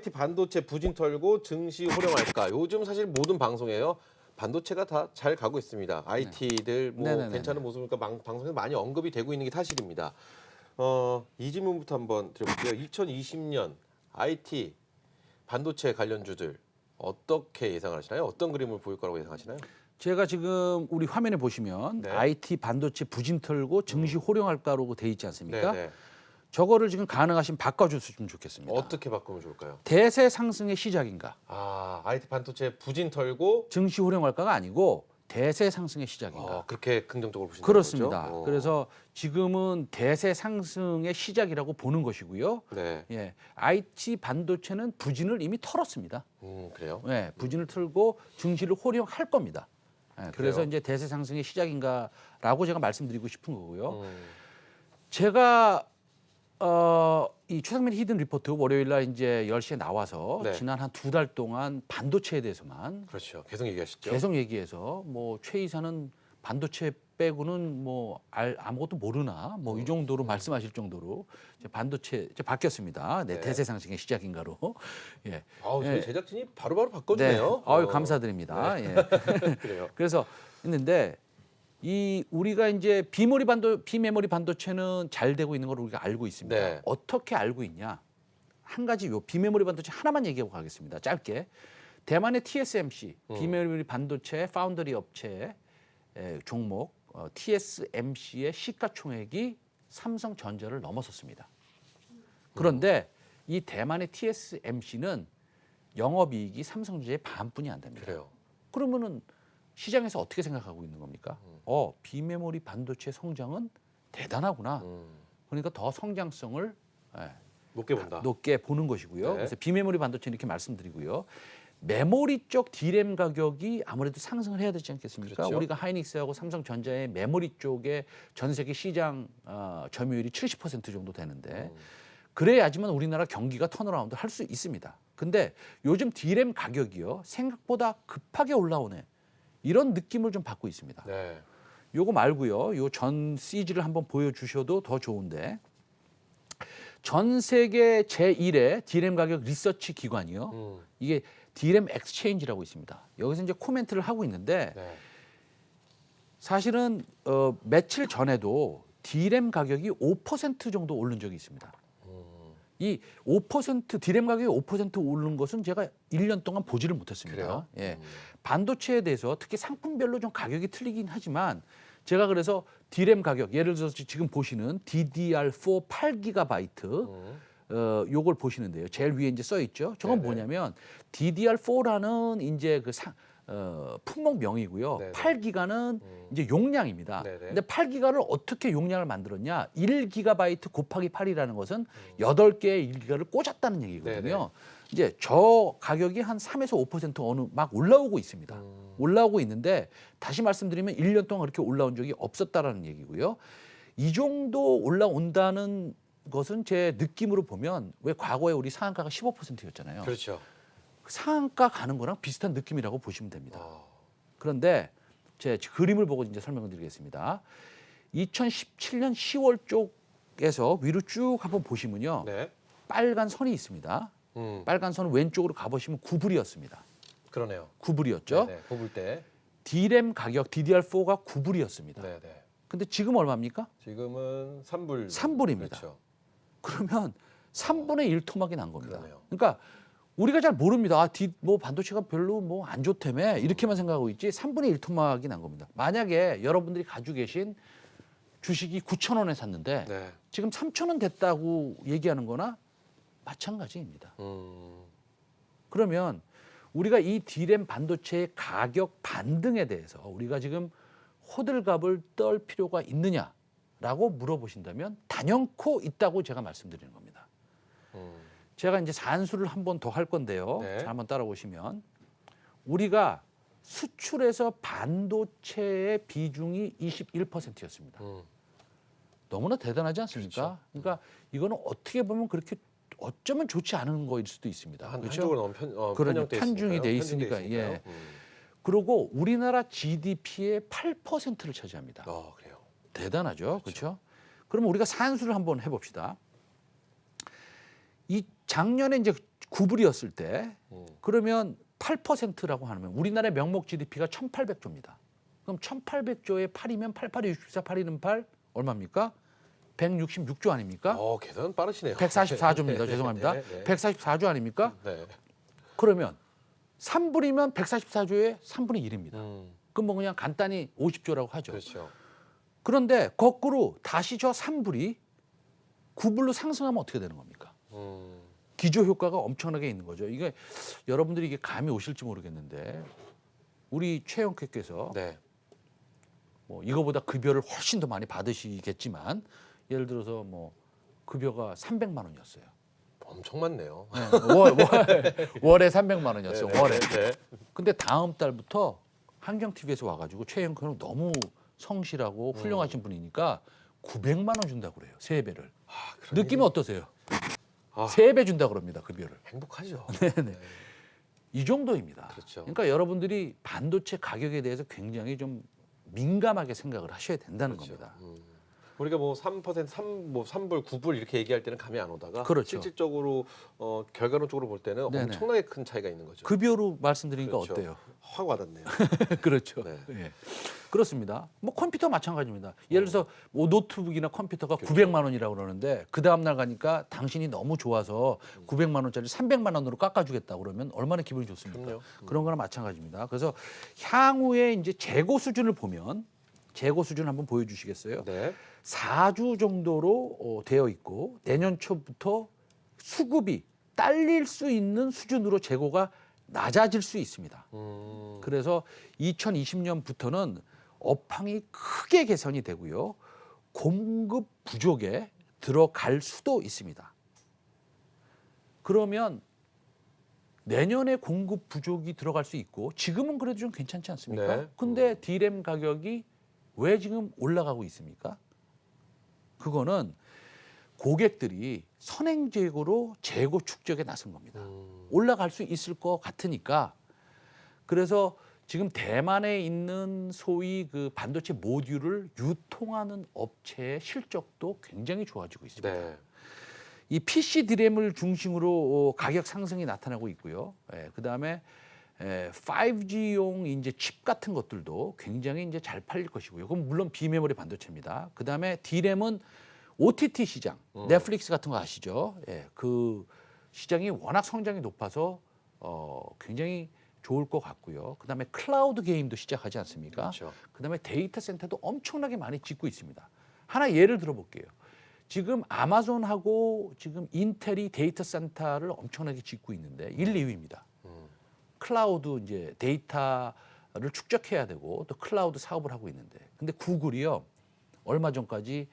IT 반도체 부진 털고 증시 호령할까? 요즘 사실 모든 방송에요. 반도체가 다 잘 가고 있습니다. IT들 뭐 네네네네. 괜찮은 모습이니까 방송에 많이 언급이 되고 있는 게 사실입니다. 이 질문부터 한번 드려볼게요. 2020년 IT 반도체 관련주들 어떻게 예상을 하시나요? 어떤 그림을 보일 거라고 예상하시나요? 제가 지금 우리 화면에 보시면 네. IT 반도체 부진 털고 증시 호령할까라고 돼 있지 않습니까? 네. 저거를 지금 가능하시면 바꿔줬으면 좋겠습니다. 어떻게 바꾸면 좋을까요? 대세 상승의 시작인가? IT 반도체 부진 털고 증시 호령할까가 아니고 대세 상승의 시작인가? 그렇게 긍정적으로 보신다는 그렇습니다. 거죠? 그래서 지금은 대세 상승의 시작이라고 보는 것이고요. 네. 예, IT 반도체는 부진을 이미 털었습니다. 그래요? 예, 부진을 털고 증시를 호령할 겁니다. 예, 그래서 그래요? 이제 대세 상승의 시작인가라고 제가 말씀드리고 싶은 거고요. 음, 제가 이 최상민 히든 리포트 월요일 날 이제 10시에 나와서 네. 지난 한 2달 동안 반도체에 대해서만 그렇죠. 계속 얘기하시죠. 계속 얘기해서 뭐 최 이사는 반도체 빼고는 뭐 아무것도 모르나 뭐 이 정도로 말씀하실 정도로 이제 반도체 이제 바뀌었습니다. 네, 네. 대세 상승의 시작인가로. 예. 저희 예. 제작진이 바로바로 바꿔주네요. 아유 감사드립니다. 네. 예. 그래요. 그래서 있는데 이 우리가 이제 비메모리 반도체는 잘 되고 있는 걸 우리가 알고 있습니다. 네. 어떻게 알고 있냐? 한 가지 요 비메모리 반도체 하나만 얘기하고 가겠습니다. 짧게. 대만의 TSMC 비메모리 반도체 파운더리 업체 종목 TSMC의 시가총액이 삼성전자를 넘어섰습니다. 그런데 이 대만의 TSMC는 영업이익이 삼성전자의 반뿐이 안 됩니다. 그래요. 그러면은 시장에서 어떻게 생각하고 있는 겁니까? 비메모리 반도체 성장은 대단하구나. 그러니까 더 성장성을 높게 본다. 높게 보는 것이고요. 네. 그래서 비메모리 반도체 이렇게 말씀드리고요. 메모리 쪽 D램 가격이 아무래도 상승을 해야 되지 않겠습니까? 그렇죠. 우리가 하이닉스하고 삼성전자의 메모리 쪽에 전 세계 시장 점유율이 70% 정도 되는데 그래야지만 우리나라 경기가 턴어라운드 할 수 있습니다. 근데 요즘 D램 가격이요 생각보다 급하게 올라오네. 이런 느낌을 좀 받고 있습니다. 네. 요거 말고요. 요 전 CG를 한번 보여주셔도 더 좋은데 전 세계 제1의 D램 가격 리서치 기관이요. 이게 D램 엑스체인지라고 있습니다. 여기서 이제 코멘트를 하고 있는데 네. 사실은 며칠 전에도 D램 가격이 5% 정도 오른 적이 있습니다. 이 5% D램 가격이 5% 오른 것은 제가 1년 동안 보지를 못했습니다. 그래요? 예. 반도체에 대해서 특히 상품별로 좀 가격이 틀리긴 하지만 제가 그래서 D램 가격 예를 들어서 지금 보시는 DDR4 8GB 요걸 보시는데요. 제일 위에 이제 써 있죠. 저건 네네. 뭐냐면 DDR4라는 이제 그 품목명이고요. 네네. 8기가는 이제 용량입니다. 네네. 근데 8기가를 어떻게 용량을 만들었냐? 1GB 곱하기 8이라는 것은 8개의 1기가를 꽂았다는 얘기거든요. 네네. 이제 저 가격이 한 3에서 5% 어느 막 올라오고 있습니다. 올라오고 있는데 다시 말씀드리면 1년 동안 그렇게 올라온 적이 없었다라는 얘기고요. 이 정도 올라온다는 것은 제 느낌으로 보면 왜 과거에 우리 상한가가 15%였잖아요. 그렇죠. 상한가 가는 거랑 비슷한 느낌이라고 보시면 됩니다. 아, 그런데 제 그림을 보고 이제 설명을 드리겠습니다. 2017년 10월 쪽에서 위로 쭉 한번 보시면요. 네. 빨간 선이 있습니다. 빨간 선은 왼쪽으로 가보시면 9불이었습니다. 그러네요. 9불이었죠. 네. 뽑을 때. D램 가격 DDR4가 9불이었습니다. 네. 네. 근데 지금 얼마입니까? 지금은 3불. 3불입니다. 그렇죠. 그러면 3분의 1 토막이 난 겁니다. 그러네요. 그러니까 우리가 잘 모릅니다. 뭐 반도체가 별로 뭐 안 좋다며 이렇게만 생각하고 있지 3분의 1 토막이 난 겁니다. 만약에 여러분들이 가지고 계신 주식이 9,000원에 샀는데 네. 지금 3,000원 됐다고 얘기하는 거나 마찬가지입니다. 그러면 우리가 이 D램 반도체의 가격 반등에 대해서 우리가 지금 호들갑을 떨 필요가 있느냐라고 물어보신다면 단연코 있다고 제가 말씀드리는 겁니다. 제가 이제 산수를 한 번 더 할 건데요. 네. 자, 한번 따라오시면 우리가 수출에서 반도체의 비중이 21%였습니다. 너무나 대단하지 않습니까? 그렇죠. 그러니까 이거는 어떻게 보면 그렇게 어쩌면 좋지 않은 거일 수도 있습니다. 한쪽으로 너무 그러니 편중돼 편중이 돼 있으니까요. 있으니까 예. 편중돼 그리고 우리나라 GDP의 8%를 차지합니다. 그래요. 대단하죠, 그렇죠? 그러면 우리가 산수를 한번 해봅시다. 이 작년에 이제 9불이었을 때 그러면 8%라고 하면 우리나라의 명목 GDP가 1,800조입니다. 그럼 1,800조에 8이면 88이 64, 8이는 8 얼마입니까? 166조 아닙니까? 계산 빠르시네요. 144조입니다. 죄송합니다. 네, 네. 144조 아닙니까? 네. 그러면 3불이면 144조의 3분의 1입니다. 그럼 뭐 그냥 간단히 50조라고 하죠. 그렇죠. 그런데 거꾸로 다시 저 3불이 9불로 상승하면 어떻게 되는 겁니까? 기저 효과가 엄청나게 있는 거죠. 이게 여러분들이 이게 감이 오실지 모르겠는데 우리 최영쾌께서 네. 뭐 이거보다 급여를 훨씬 더 많이 받으시겠지만 예를 들어서 뭐 급여가 300만 원이었어요. 엄청 많네요. 네, 월에 300만 원이었어요. 네, 월에. 네. 근데 다음 달부터 한경 TV에서 와가지고 최영쾌는 너무 성실하고 훌륭하신 분이니까 900만 원 준다고 그래요. 3배를. 그런 느낌이 어떠세요? 아. 3배 준다 그럽니다. 급여를. 행복하죠. 네네. 이 정도입니다. 그렇죠. 그러니까 여러분들이 반도체 가격에 대해서 굉장히 좀 민감하게 생각을 하셔야 된다는 그렇죠. 겁니다. 우리가 뭐 3%, 3불, 9불 이렇게 얘기할 때는 감이 안 오다가 그렇죠. 실질적으로 결과론적으로 볼 때는 네네. 엄청나게 큰 차이가 있는 거죠. 급여로 말씀드리니까 그렇죠. 어때요? 확 와닿네요. 그렇죠. 네. 예. 그렇습니다. 뭐 컴퓨터 마찬가지입니다. 예를 들어서 뭐 노트북이나 컴퓨터가 그렇죠. 900만 원이라고 그러는데 그 다음 날 가니까 당신이 너무 좋아서 900만 원짜리 300만 원으로 깎아주겠다 그러면 얼마나 기분이 좋습니까? 그럼요. 그런 거나 마찬가지입니다. 그래서 향후에 이제 재고 수준을 보면 재고 수준 한번 보여주시겠어요? 네. 4주 정도로 되어 있고 내년 초부터 수급이 딸릴 수 있는 수준으로 재고가 낮아질 수 있습니다. 그래서 2020년부터는 업황이 크게 개선이 되고요. 공급 부족에 들어갈 수도 있습니다. 그러면 내년에 공급 부족이 들어갈 수 있고 지금은 그래도 좀 괜찮지 않습니까? 네. 근데 D램 가격이 왜 지금 올라가고 있습니까? 그거는 고객들이 선행재고로 재고 축적에 나선 겁니다. 올라갈 수 있을 것 같으니까 그래서 지금 대만에 있는 소위 그 반도체 모듈을 유통하는 업체의 실적도 굉장히 좋아지고 있습니다. 네. 이 PC D램을 중심으로 가격 상승이 나타나고 있고요. 그다음에 5G용 이제 칩 같은 것들도 굉장히 이제 잘 팔릴 것이고요. 그건 물론 비메모리 반도체입니다. 그다음에 D램은 OTT 시장, 넷플릭스 같은 거 아시죠? 그 시장이 워낙 성장이 높아서 굉장히 좋을 것 같고요. 그다음에 클라우드 게임도 시작하지 않습니까? 그렇죠. 그다음에 데이터 센터도 엄청나게 많이 짓고 있습니다. 하나 예를 들어볼게요. 지금 아마존하고 지금 인텔이 데이터 센터를 엄청나게 짓고 있는데 1, 2위입니다. 클라우드 이제 데이터를 축적해야 되고 또 클라우드 사업을 하고 있는데 근데 구글이요. 얼마 전까지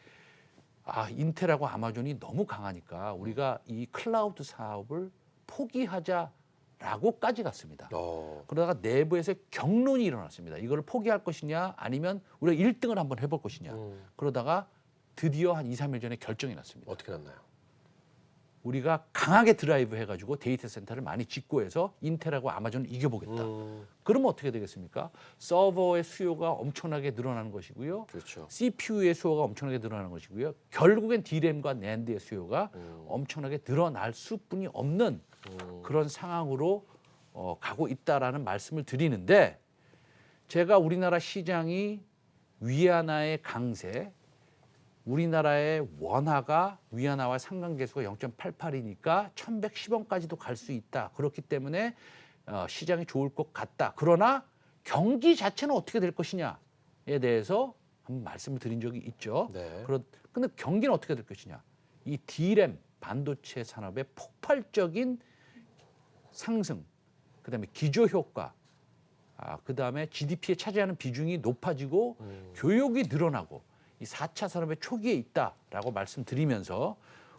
인텔하고 아마존이 너무 강하니까 우리가 이 클라우드 사업을 포기하자라고까지 갔습니다. 그러다가 내부에서 경론이 일어났습니다. 이걸 포기할 것이냐 아니면 우리가 1등을 한번 해볼 것이냐. 그러다가 드디어 한 2, 3일 전에 결정이 났습니다. 어떻게 났나요? 우리가 강하게 드라이브 해가지고 데이터 센터를 많이 짓고 해서 인텔하고 아마존을 이겨보겠다. 그러면 어떻게 되겠습니까? 서버의 수요가 엄청나게 늘어나는 것이고요. 그렇죠. CPU의 수요가 엄청나게 늘어나는 것이고요. 결국엔 D램과 NAND의 수요가 엄청나게 늘어날 수뿐이 없는 그런 상황으로 가고 있다라는 말씀을 드리는데 제가 우리나라 시장이 위안화의 강세, 우리나라의 원화가 위안화와 상관계수가 0.88이니까 1,110원까지도 갈 수 있다. 그렇기 때문에 시장이 좋을 것 같다. 그러나 경기 자체는 어떻게 될 것이냐에 대해서 한번 말씀을 드린 적이 있죠. 네. 그런데 경기는 어떻게 될 것이냐. 이 D램 반도체 산업의 폭발적인 상승, 그다음에 기저 효과, 그다음에 GDP에 차지하는 비중이 높아지고 교육이 늘어나고 이 4차 산업의 초기에 있다라고 말씀드리면서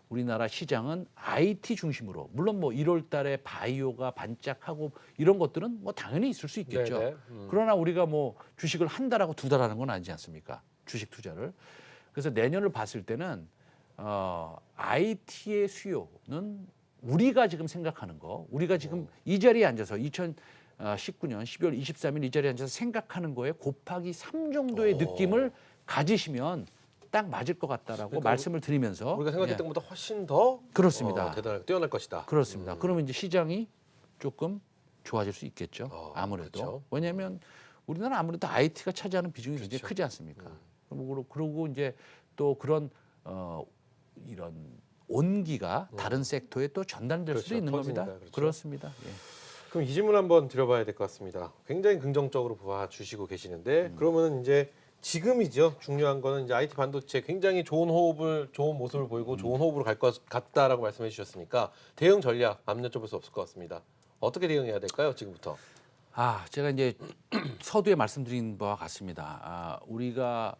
우리나라 시장은 IT 중심으로 물론 뭐 1월 달에 바이오가 반짝하고 이런 것들은 뭐 당연히 있을 수 있겠죠. 네네. 그러나 우리가 뭐 주식을 한 달하고 두 달 하는 건 아니지 않습니까? 주식 투자를. 그래서 내년을 봤을 때는 IT의 수요는 우리가 지금 생각하는 거, 우리가 지금 이 자리에 앉아서 2019년 12월 23일 이 자리에 앉아서 생각하는 거에 곱하기 3 정도의 느낌을 가지시면 딱 맞을 것 같다라고 그러니까 말씀을 드리면서 우리가 생각했던 예, 것보다 훨씬 더 그렇습니다. 대단하게 뛰어날 것이다. 그렇습니다. 그러면 이제 시장이 조금 좋아질 수 있겠죠. 어, 아무래도. 그렇죠. 왜냐하면 우리나라 아무래도 IT가 차지하는 비중이 굉장히 그렇죠. 크지 않습니까? 그리고 이제 또 그런 이런 온기가 다른 섹터에 또 전달될 그렇죠. 수도 있는 겁니다. 터지니까요. 그렇죠. 그렇습니다. 예. 그럼 이 질문 한번 드려봐야 될 것 같습니다. 굉장히 긍정적으로 봐주시고 계시는데 그러면 이제 지금이죠. 중요한 거는 이제 IT 반도체 굉장히 좋은 모습을 보이고 좋은 호흡으로 갈 것 같다라고 말씀해 주셨으니까 대응 전략 안 여쭤볼 수 없을 것 같습니다. 어떻게 대응해야 될까요? 지금부터. 제가 이제 서두에 말씀드린 바와 같습니다. 우리가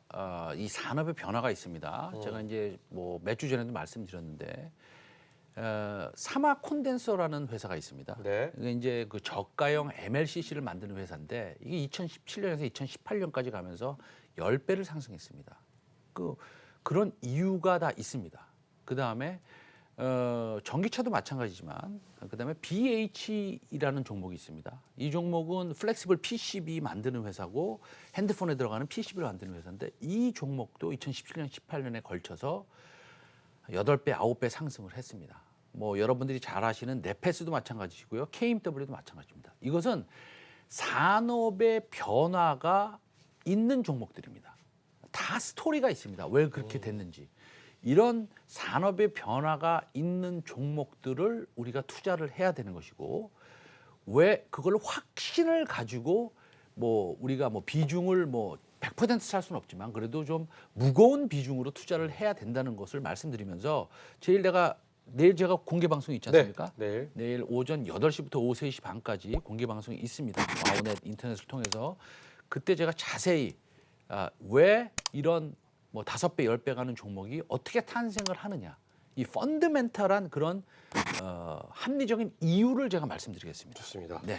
이 산업의 변화가 있습니다. 제가 이제 뭐 몇 주 전에도 말씀드렸는데 사마 콘덴서라는 회사가 있습니다. 네. 이게 이제 그 저가형 MLCC를 만드는 회사인데 이게 2017년에서 2018년까지 가면서 10배를 상승했습니다. 그런 이유가 다 있습니다. 그 다음에 전기차도 마찬가지지만 그다음에 BH라는 종목이 있습니다. 이 종목은 플렉시블 PCB 만드는 회사고 핸드폰에 들어가는 PCB를 만드는 회사인데 이 종목도 2017년, 18년에 걸쳐서 8배, 9배 상승을 했습니다. 뭐 여러분들이 잘 아시는 네페스도 마찬가지고요. KMW도 마찬가지입니다. 이것은 산업의 변화가 있는 종목들입니다. 다 스토리가 있습니다. 왜 그렇게 됐는지. 이런 산업의 변화가 있는 종목들을 우리가 투자를 해야 되는 것이고 왜 그걸 확신을 가지고 뭐 우리가 뭐 비중을 뭐 100% 살 수는 없지만 그래도 좀 무거운 비중으로 투자를 해야 된다는 것을 말씀드리면서 내일 제가 공개 방송이 있지 않습니까? 네. 내일 오전 8시부터 오후 3시 반까지 공개 방송이 있습니다. 와우넷 인터넷을 통해서 그때 제가 자세히 왜 이런 뭐 5배, 10배 가는 종목이 어떻게 탄생을 하느냐. 이 펀더멘탈한 그런 합리적인 이유를 제가 말씀드리겠습니다. 좋습니다. 네.